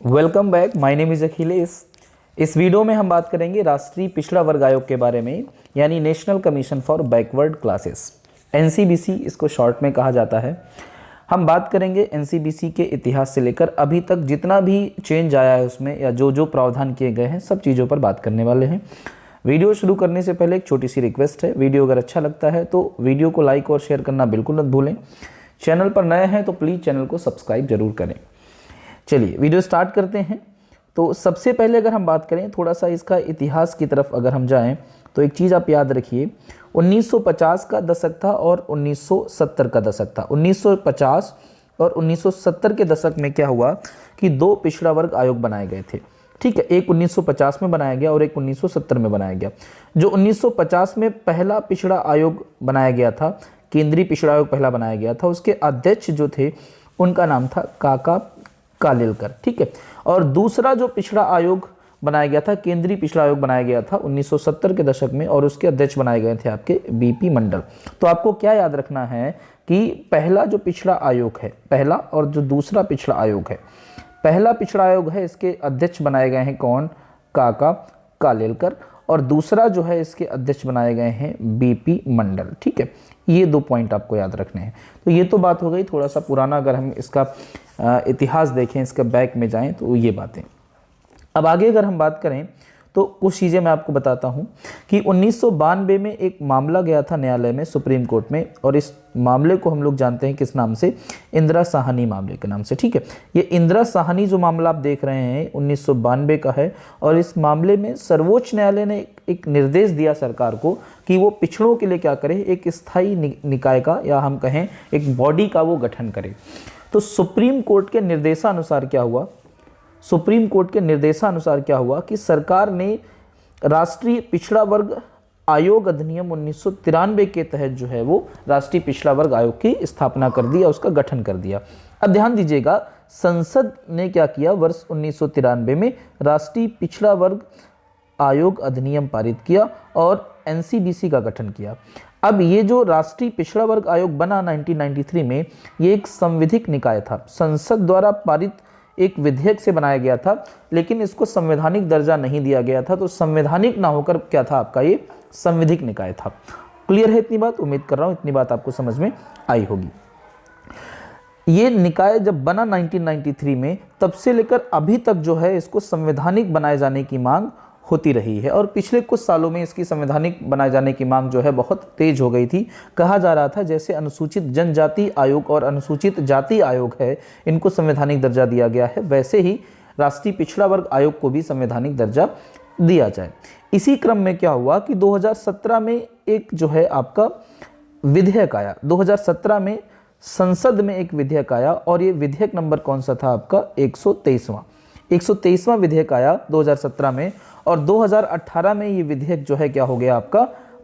Welcome back, my name is Akhilesh. इस video में हम बात करेंगे राष्ट्रीय पिछड़ा वर्ग आयोग के बारे में, यानी national commission for backward classes, NCBC इसको शॉर्ट में कहा जाता है। हम बात करेंगे एनसीबीसी के इतिहास से लेकर अभी तक जितना भी चेंज आया है उसमें, या जो जो प्रावधान किए गए हैं, सब चीज़ों पर बात करने वाले हैं। वीडियो शुरू करने से पहले एक छोटी सी रिक्वेस्ट है, वीडियो अगर अच्छा लगता है तो वीडियो को लाइक और शेयर करना बिल्कुल मत भूलें। चैनल पर नए हैं तो प्लीज़ चैनल को सब्सक्राइब जरूर करें। चलिए वीडियो स्टार्ट करते हैं। तो सबसे पहले अगर हम बात करें थोड़ा सा इसका इतिहास की तरफ अगर हम जाएं, तो एक चीज़ आप याद रखिए, 1950 का दशक था और 1970 का दशक था। 1950 और 1970 के दशक में क्या हुआ कि दो पिछड़ा वर्ग आयोग बनाए गए थे। ठीक है, एक 1950 में बनाया गया और एक 1970 में बनाया गया। जो 1950 में पहला पिछड़ा आयोग बनाया गया था, केंद्रीय पिछड़ा आयोग पहला बनाया गया था, उसके अध्यक्ष जो थे उनका नाम था काका कालेलकर। ठीक है, और दूसरा जो पिछड़ा आयोग बनाया गया था, केंद्रीय पिछड़ा आयोग बनाया गया था 1970 के दशक में, और उसके अध्यक्ष बनाए गए थे आपके बीपी मंडल। तो आपको क्या याद रखना है कि पहला जो पिछड़ा आयोग है, पहला, और जो दूसरा पिछड़ा आयोग है, पहला पिछड़ा आयोग है इसके अध्यक्ष बनाए गए हैं कौन? काका कालेलकर, और दूसरा जो है इसके अध्यक्ष बनाए गए हैं बीपी मंडल। ठीक है, ये दो पॉइंट आपको याद रखने हैं। तो ये तो बात हो गई थोड़ा सा पुराना, अगर हम इसका इतिहास देखें, इसके बैक में जाएं तो ये बातें। अब आगे अगर हम बात करें तो कुछ चीज़ें मैं आपको बताता हूं कि 1992 में एक मामला गया था न्यायालय में, सुप्रीम कोर्ट में, और इस मामले को हम लोग जानते हैं किस नाम से? इंदिरा साहनी मामले के नाम से। ठीक है, ये इंदिरा साहनी जो मामला आप देख रहे हैं 1992 का है, और इस मामले में सर्वोच्च न्यायालय ने एक निर्देश दिया सरकार को कि वो पिछड़ों के लिए क्या करे, एक स्थायी निकाय का, या हम कहें एक बॉडी का वो गठन करे। तो सुप्रीम कोर्ट के निर्देशानुसार क्या हुआ? सुप्रीम कोर्ट के निर्देशानुसार क्या हुआ कि सरकार ने राष्ट्रीय पिछड़ा वर्ग आयोग अधिनियम 1993 के तहत जो है वो राष्ट्रीय पिछड़ा वर्ग आयोग की स्थापना कर दी, उसका गठन कर दिया। अब ध्यान दीजिएगा, संसद ने क्या किया? वर्ष 1993 में राष्ट्रीय पिछड़ा वर्ग आयोग अधिनियम पारित किया और एनसीबीसी का गठन किया। अब ये जो राष्ट्रीय पिछड़ा वर्ग आयोग बना 1993 में, ये एक संवैधानिक निकाय था, संसद द्वारा पारित एक विधेयक से बनाया गया था, लेकिन इसको संवैधानिक दर्जा नहीं दिया गया था। तो संवैधानिक ना होकर क्या था आपका? ये संवैधानिक निकाय था। क्लियर है इतनी बात? उम्मीद कर रहा हूं इतनी बात आपको समझ में आई होगी। ये निकाय जब बना 1993 में, तब से लेकर अभी तक जो है इसको संवैधानिक बनाए जाने की मांग होती रही है, और पिछले कुछ सालों में इसकी संवैधानिक बनाए जाने की मांग जो है बहुत तेज हो गई थी। कहा जा रहा था जैसे अनुसूचित जनजाति आयोग और अनुसूचित जाति आयोग है, इनको संवैधानिक दर्जा दिया गया है, वैसे ही राष्ट्रीय पिछड़ा वर्ग आयोग को भी संवैधानिक दर्जा दिया जाए। इसी क्रम में क्या हुआ कि 2017 में एक जो है आपका विधेयक आया। 2017 में संसद में एक विधेयक आया, और ये विधेयक नंबर कौन सा था आपका? 123वां विधेयक आया 2017 में, और 2018 में ये विधेयक जो है क्या हो गया आपका?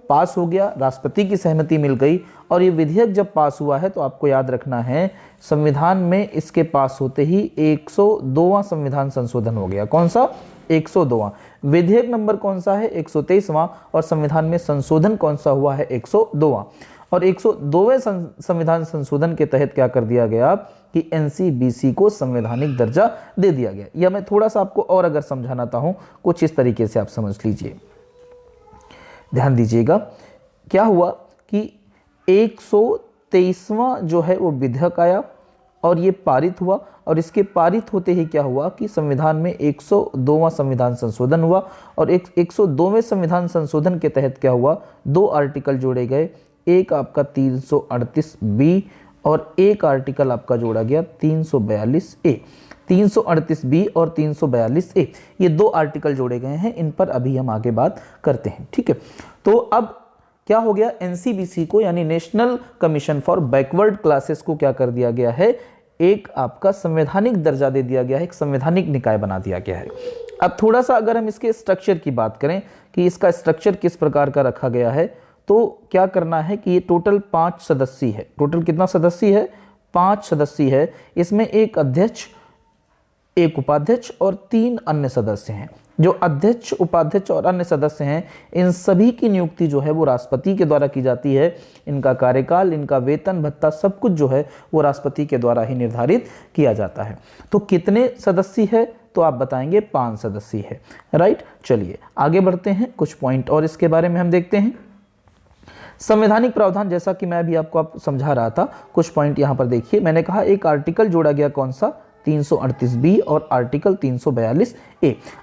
पास हो गया, राष्ट्रपति की सहमति मिल गई। और ये विधेयक जब पास हुआ है तो आपको याद रखना है, संविधान में इसके पास होते ही 102वां संविधान संशोधन हो गया। कौन सा? 102वां। विधेयक नंबर कौन सा है? 123वां। और संविधान में संशोधन कौन सा हुआ है? 102वां। और 102वें संविधान संशोधन के तहत क्या कर दिया गया कि एनसीबीसी को संवैधानिक दर्जा दे दिया गया। या मैं थोड़ा सा आपको और अगर समझाना हूं, कुछ इस तरीके से आप समझ लीजिए, ध्यान दीजिएगा। क्या हुआ कि 123वां जो है वो विधेयक आया और ये पारित हुआ, और इसके पारित होते ही क्या हुआ कि संविधान में 102वां संविधान संशोधन हुआ, और 102वें संविधान संशोधन के तहत क्या हुआ? दो आर्टिकल जोड़े गए, एक आपका 338 और एक आर्टिकल आपका जोड़ा गया 342 338 और 342 ये दो आर्टिकल जोड़े गए हैं। इन पर अभी हम आगे बात करते हैं। ठीक है, तो अब क्या हो गया? एनसीबीसी को, यानी national commission for backward classes को क्या कर दिया गया है? एक आपका संवैधानिक दर्जा दे दिया गया है, एक संवैधानिक निकाय बना दिया गया है। अब थोड़ा सा अगर हम इसके स्ट्रक्चर की बात करें कि इसका स्ट्रक्चर किस प्रकार का रखा गया है, तो क्या करना है कि ये टोटल 5 सदस्य है। टोटल कितना सदस्य है? 5 सदस्य है। इसमें एक अध्यक्ष, एक उपाध्यक्ष और 3 अन्य सदस्य हैं। जो अध्यक्ष, उपाध्यक्ष और अन्य सदस्य हैं, इन सभी की नियुक्ति जो है वो राष्ट्रपति के द्वारा की जाती है। इनका कार्यकाल, इनका वेतन भत्ता, सब कुछ जो है वो राष्ट्रपति के द्वारा ही निर्धारित किया जाता है। तो कितने सदस्य है? तो आप बताएंगे 5 सदस्यीय है। राइट, चलिए आगे बढ़ते हैं, कुछ पॉइंट और इसके बारे में हम देखते हैं। संवैधानिक प्रावधान, जैसा कि मैं अभी आपको समझा रहा था, कुछ पॉइंट यहाँ पर देखिए। मैंने कहा एक आर्टिकल जोड़ा गया, कौन सा, 338 और आर्टिकल 342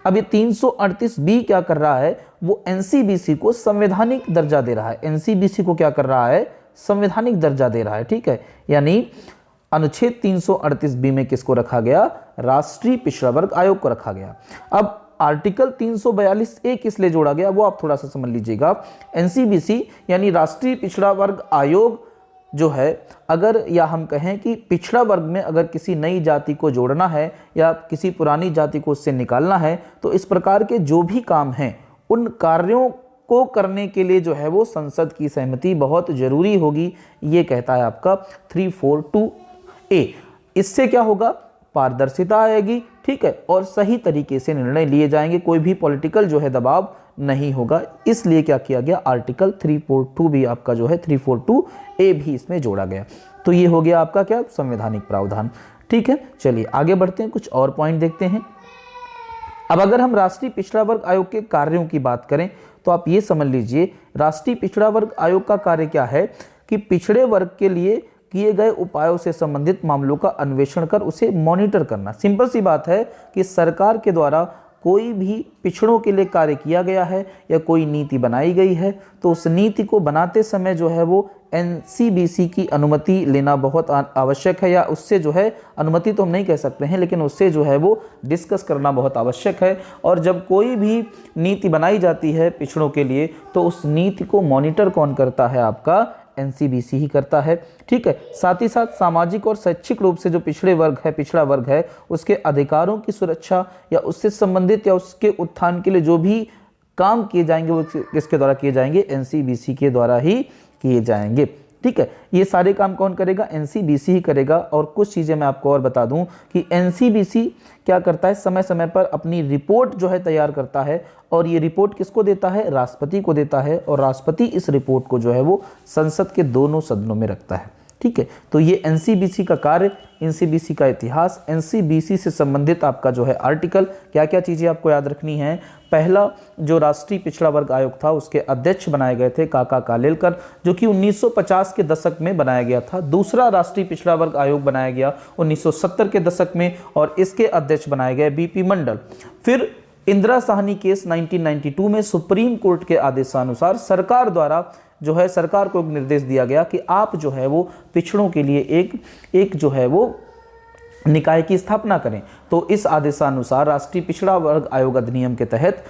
अब ये 338 क्या कर रहा है, वो एनसीबीसी को संवैधानिक दर्जा दे रहा है। एनसीबीसी को क्या कर रहा है, संवैधानिक दर्जा दे रहा है। ठीक है, यानी अनुच्छेद 338 में किसको रखा गया, राष्ट्रीय पिछड़ा वर्ग आयोग को रखा गया। अब आर्टिकल 342 किस लिए जोड़ा गया, वो आप थोड़ा सा समझ लीजिएगा। एनसीबीसी यानी राष्ट्रीय पिछड़ा वर्ग आयोग जो है, अगर या हम कहें कि पिछड़ा वर्ग में अगर किसी नई जाति को जोड़ना है या किसी पुरानी जाति को उससे निकालना है, तो इस प्रकार के जो भी काम हैं उन कार्यों को करने के लिए जो है वो संसद की सहमति बहुत जरूरी होगी, ये कहता है आपका 342A। इससे क्या होगा, पारदर्शिता आएगी, ठीक है, और सही तरीके से निर्णय लिए जाएंगे, कोई भी पॉलिटिकल जो है दबाव नहीं होगा। इसलिए क्या किया गया, आर्टिकल 342 भी आपका जो है 342A भी इसमें जोड़ा गया। तो ये हो गया आपका क्या, संवैधानिक प्रावधान। ठीक है, चलिए आगे बढ़ते हैं, कुछ और पॉइंट देखते हैं। अब अगर हम राष्ट्रीय पिछड़ा वर्ग आयोग के कार्यों की बात करें तो आप ये समझ लीजिए, राष्ट्रीय पिछड़ा वर्ग आयोग का कार्य क्या है कि पिछड़े वर्ग के लिए किए गए उपायों से संबंधित मामलों का अन्वेषण कर उसे मॉनिटर करना। सिंपल सी बात है कि सरकार के द्वारा कोई भी पिछड़ों के लिए कार्य किया गया है या कोई नीति बनाई गई है, तो उस नीति को बनाते समय जो है वो एनसीबीसी की अनुमति लेना बहुत आवश्यक है, या उससे जो है, अनुमति तो हम नहीं कह सकते हैं, लेकिन उससे जो है वो डिस्कस करना बहुत आवश्यक है। और जब कोई भी नीति बनाई जाती है पिछड़ों के लिए, तो उस नीति को मॉनिटर कौन करता है, आपका एनसीबीसी ही करता है। ठीक है, साथ ही साथ सामाजिक और शैक्षिक रूप से जो पिछड़े वर्ग है, पिछड़ा वर्ग है, उसके अधिकारों की सुरक्षा या उससे संबंधित या उसके उत्थान के लिए जो भी काम किए जाएंगे वो किसके द्वारा किए जाएंगे, एनसीबीसी के द्वारा ही किए जाएंगे। ठीक है, ये सारे काम कौन करेगा, एनसीबीसी ही करेगा। और कुछ चीज़ें मैं आपको और बता दूं कि एनसीबीसी क्या करता है, समय समय पर अपनी रिपोर्ट जो है तैयार करता है, और ये रिपोर्ट किसको देता है, राष्ट्रपति को देता है, और राष्ट्रपति इस रिपोर्ट को जो है वो संसद के दोनों सदनों में रखता है। ठीक है, तो ये एनसीबीसी का कार्य, एनसीबीसी का इतिहास, एनसीबीसी से संबंधित आपका जो है आर्टिकल, क्या क्या चीज़ें आपको याद रखनी है। पहला जो राष्ट्रीय पिछड़ा वर्ग आयोग था, उसके अध्यक्ष बनाए गए थे काका कालेलकर, जो कि 1950 के दशक में बनाया गया था। दूसरा राष्ट्रीय पिछड़ा वर्ग आयोग बनाया गया 1970 के दशक में, और इसके अध्यक्ष बनाए गए बीपी मंडल। फिर इंदिरा साहनी केस 1992 में सुप्रीम कोर्ट के आदेशानुसार सरकार द्वारा जो है, सरकार को एक निर्देश दिया गया कि आप जो है वो पिछड़ों के लिए एक जो है वो निकाय की स्थापना करें। तो इस आदेशानुसार राष्ट्रीय पिछड़ा वर्ग आयोग अधिनियम के तहत,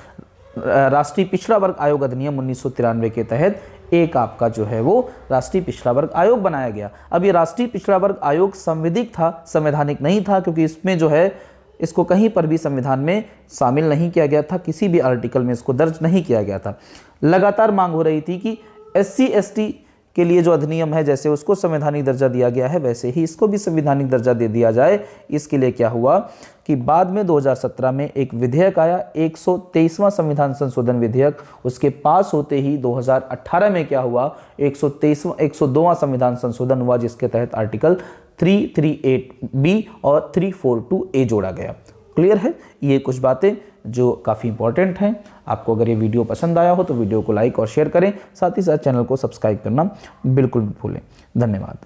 राष्ट्रीय पिछड़ा वर्ग आयोग अधिनियम 1993 के तहत एक आपका जो है वो राष्ट्रीय पिछड़ा वर्ग आयोग बनाया गया। अब ये राष्ट्रीय पिछड़ा वर्ग आयोग संवैधिक था, संवैधानिक नहीं था, क्योंकि इसमें जो है इसको कहीं पर भी संविधान में शामिल नहीं किया गया था, किसी भी आर्टिकल में इसको दर्ज नहीं किया गया था। लगातार मांग हो रही थी कि SC ST के लिए जो अधिनियम है, जैसे उसको संवैधानिक दर्जा दिया गया है, वैसे ही इसको भी संवैधानिक दर्जा दे दिया जाए। इसके लिए क्या हुआ कि बाद में 2017 में एक विधेयक आया, 123वां संविधान संशोधन विधेयक, उसके पास होते ही 2018 में क्या हुआ, 102वां संविधान संशोधन हुआ, जिसके तहत आर्टिकल 338B और 342A जोड़ा गया। क्लियर है, ये कुछ बातें जो काफ़ी इंपॉर्टेंट हैं। आपको अगर ये वीडियो पसंद आया हो तो वीडियो को लाइक और शेयर करें, साथ ही साथ चैनल को सब्सक्राइब करना बिल्कुल मत भूलें। धन्यवाद।